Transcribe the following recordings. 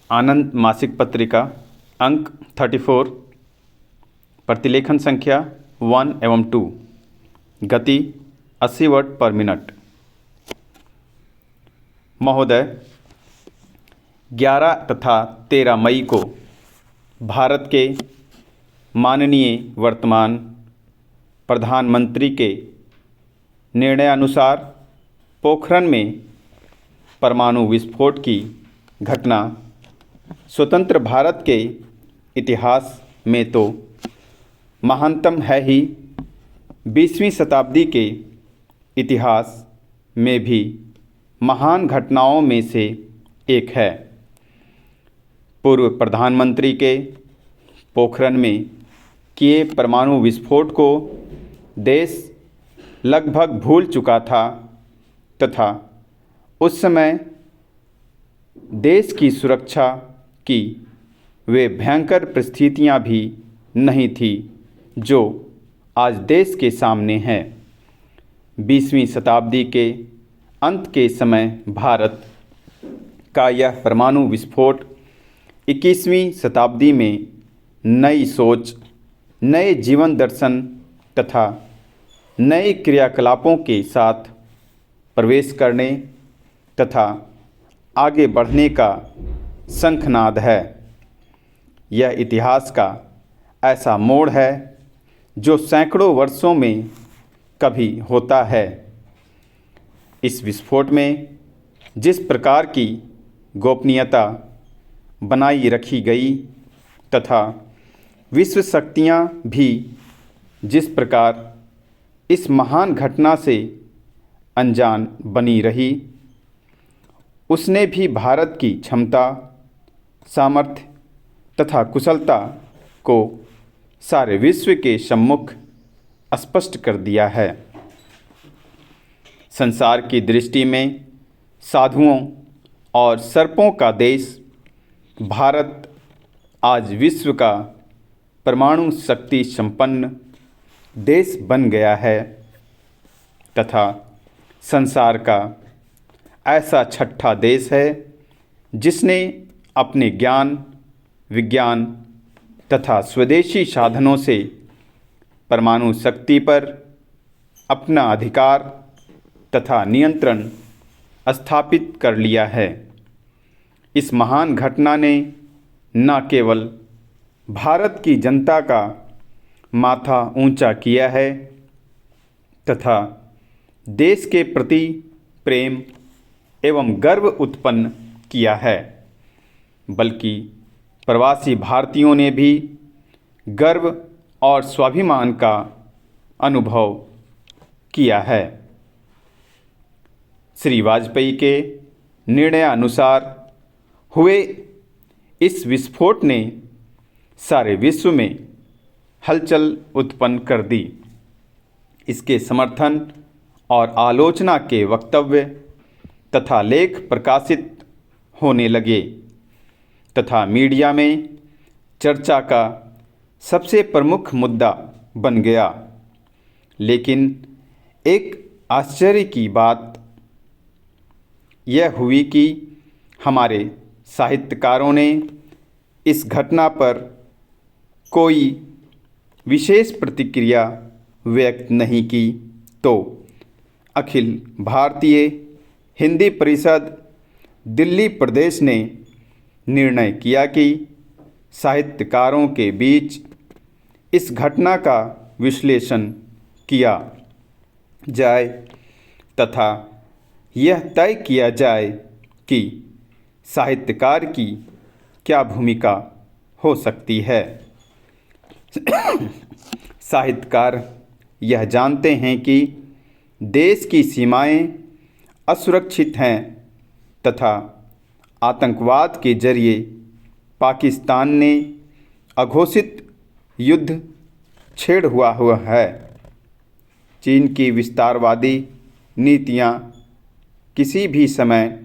आनंद मासिक पत्रिका अंक 34, प्रतिलेखन संख्या 1 एवं 2, गति 80 वर्ड पर मिनट। महोदय, 11 तथा 13 मई को भारत के माननीय वर्तमान प्रधानमंत्री के निर्णयानुसार पोखरण में परमाणु विस्फोट की घटना स्वतंत्र भारत के इतिहास में तो महानतम है ही, 20वीं शताब्दी के इतिहास में भी महान घटनाओं में से एक है। पूर्व प्रधानमंत्री के पोखरण में किए परमाणु विस्फोट को देश लगभग भूल चुका था तथा उस समय देश की सुरक्षा की वे भयंकर परिस्थितियां भी नहीं थी जो आज देश के सामने हैं। 20वीं शताब्दी के अंत के समय भारत का यह परमाणु विस्फोट 21वीं शताब्दी में नई सोच, नए जीवन दर्शन तथा नए क्रियाकलापों के साथ प्रवेश करने तथा आगे बढ़ने का शंखनाद है। यह इतिहास का ऐसा मोड़ है जो सैकड़ों वर्षों में कभी होता है। इस विस्फोट में जिस प्रकार की गोपनीयता बनाई रखी गई तथा विश्व शक्तियाँ भी जिस प्रकार इस महान घटना से अनजान बनी रही, उसने भी भारत की क्षमता, सामर्थ्य तथा कुशलता को सारे विश्व के सम्मुख स्पष्ट कर दिया है। संसार की दृष्टि में साधुओं और सर्पों का देश भारत आज विश्व का परमाणु शक्ति संपन्न देश बन गया है तथा संसार का ऐसा छठा देश है जिसने अपने ज्ञान, विज्ञान तथा स्वदेशी साधनों से परमाणु शक्ति पर अपना अधिकार तथा नियंत्रण स्थापित कर लिया है। इस महान घटना ने न केवल भारत की जनता का माथा ऊंचा किया है तथा देश के प्रति प्रेम एवं गर्व उत्पन्न किया है, बल्कि प्रवासी भारतीयों ने भी गर्व और स्वाभिमान का अनुभव किया है। श्री वाजपेयी के निर्णयानुसार हुए इस विस्फोट ने सारे विश्व में हलचल उत्पन्न कर दी। इसके समर्थन और आलोचना के वक्तव्य तथा लेख प्रकाशित होने लगे तथा मीडिया में चर्चा का सबसे प्रमुख मुद्दा बन गया। लेकिन एक आश्चर्य की बात यह हुई कि हमारे साहित्यकारों ने इस घटना पर कोई विशेष प्रतिक्रिया व्यक्त नहीं की, तो अखिल भारतीय हिंदी परिषद दिल्ली प्रदेश ने निर्णय किया कि साहित्यकारों के बीच इस घटना का विश्लेषण किया जाए तथा यह तय किया जाए कि साहित्यकार की क्या भूमिका हो सकती है। साहित्यकार यह जानते हैं कि देश की सीमाएं असुरक्षित हैं तथा आतंकवाद के जरिए पाकिस्तान ने अघोषित युद्ध छेड़ हुआ है। चीन की विस्तारवादी नीतियां किसी भी समय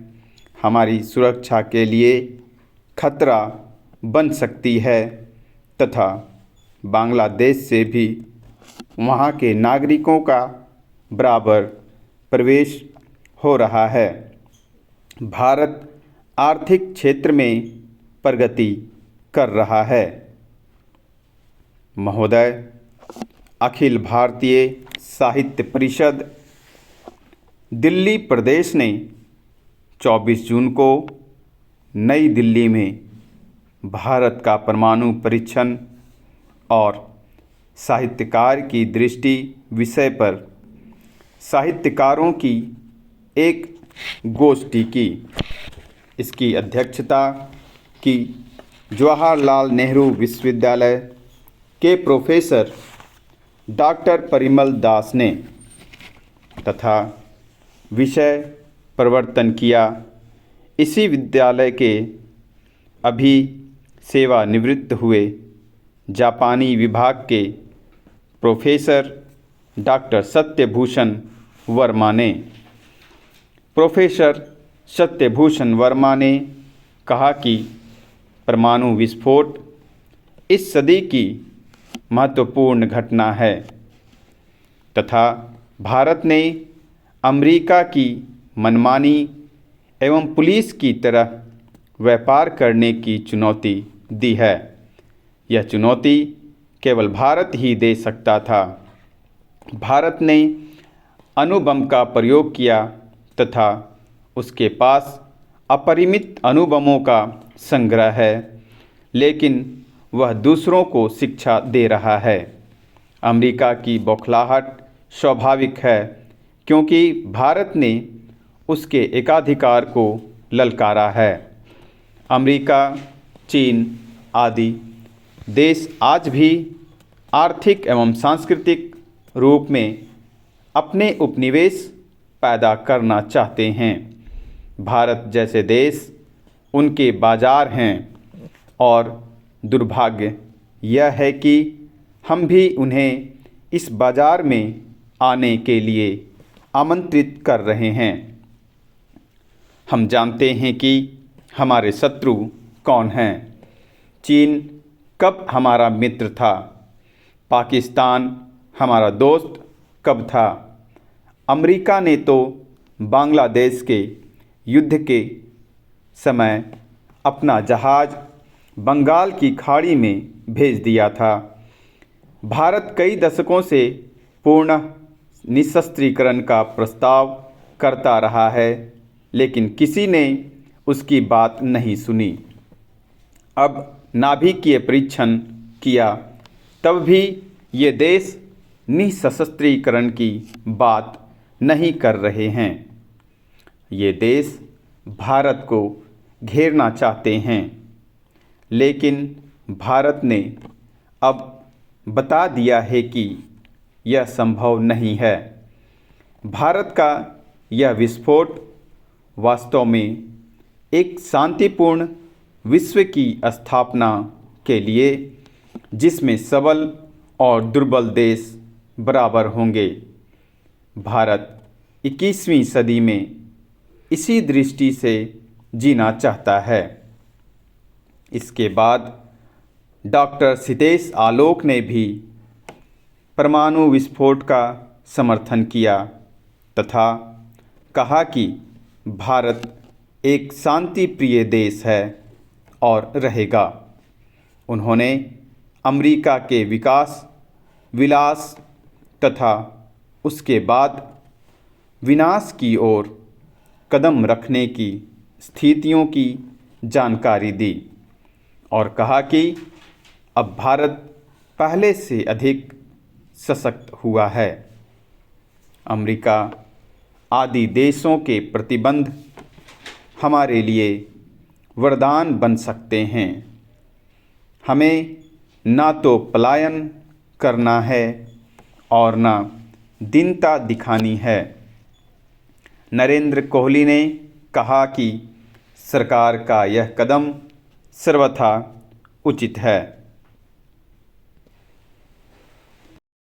हमारी सुरक्षा के लिए खतरा बन सकती है तथा बांग्लादेश से भी वहां के नागरिकों का बराबर प्रवेश हो रहा है। भारत आर्थिक क्षेत्र में प्रगति कर रहा है। महोदय, अखिल भारतीय साहित्य परिषद दिल्ली प्रदेश ने 24 जून को नई दिल्ली में भारत का परमाणु परीक्षण और साहित्यकार की दृष्टि विषय पर साहित्यकारों की एक गोष्ठी की। इसकी अध्यक्षता की जवाहरलाल नेहरू विश्वविद्यालय के प्रोफेसर डॉक्टर परिमल दास ने तथा विषय प्रवर्तन किया इसी विद्यालय के अभी सेवानिवृत्त हुए जापानी विभाग के प्रोफेसर डॉक्टर सत्यभूषण वर्मा ने। प्रोफेसर सत्यभूषण वर्मा ने कहा कि परमाणु विस्फोट इस सदी की महत्वपूर्ण घटना है तथा भारत ने अमेरिका की मनमानी एवं पुलिस की तरह व्यापार करने की चुनौती दी है। यह चुनौती केवल भारत ही दे सकता था। भारत ने अणुबम का प्रयोग किया तथा उसके पास अपरिमित अणुबमों का संग्रह है, लेकिन वह दूसरों को शिक्षा दे रहा है। अमेरिका की बौखलाहट स्वाभाविक है, क्योंकि भारत ने उसके एकाधिकार को ललकारा है। अमेरिका, चीन आदि देश आज भी आर्थिक एवं सांस्कृतिक रूप में अपने उपनिवेश पैदा करना चाहते हैं। भारत जैसे देश उनके बाजार हैं और दुर्भाग्य यह है कि हम भी उन्हें इस बाजार में आने के लिए आमंत्रित कर रहे हैं। हम जानते हैं कि हमारे शत्रु कौन हैं। चीन कब हमारा मित्र था? पाकिस्तान हमारा दोस्त कब था? अमेरिका ने तो बांग्लादेश के युद्ध के समय अपना जहाज़ बंगाल की खाड़ी में भेज दिया था। भारत कई दशकों से पूर्ण निशस्त्रीकरण का प्रस्ताव करता रहा है, लेकिन किसी ने उसकी बात नहीं सुनी। अब नाभिकीय परीक्षण किया, तब भी ये देश निशस्त्रीकरण की बात नहीं कर रहे हैं। ये देश भारत को घेरना चाहते हैं, लेकिन भारत ने अब बता दिया है कि यह संभव नहीं है। भारत का यह विस्फोट वास्तव में एक शांतिपूर्ण विश्व की स्थापना के लिए, जिसमें सबल और दुर्बल देश बराबर होंगे। भारत 21वीं सदी में इसी दृष्टि से जीना चाहता है। इसके बाद डॉक्टर सितेश आलोक ने भी परमाणु विस्फोट का समर्थन किया तथा कहा कि भारत एक शांति प्रिय देश है और रहेगा। उन्होंने अमेरिका के विकास, विलास तथा उसके बाद विनाश की ओर कदम रखने की स्थितियों की जानकारी दी और कहा कि अब भारत पहले से अधिक सशक्त हुआ है। अमेरिका आदि देशों के प्रतिबंध हमारे लिए वरदान बन सकते हैं। हमें ना तो पलायन करना है और ना दीनता दिखानी है। नरेंद्र कोहली ने कहा कि सरकार का यह कदम सर्वथा उचित है।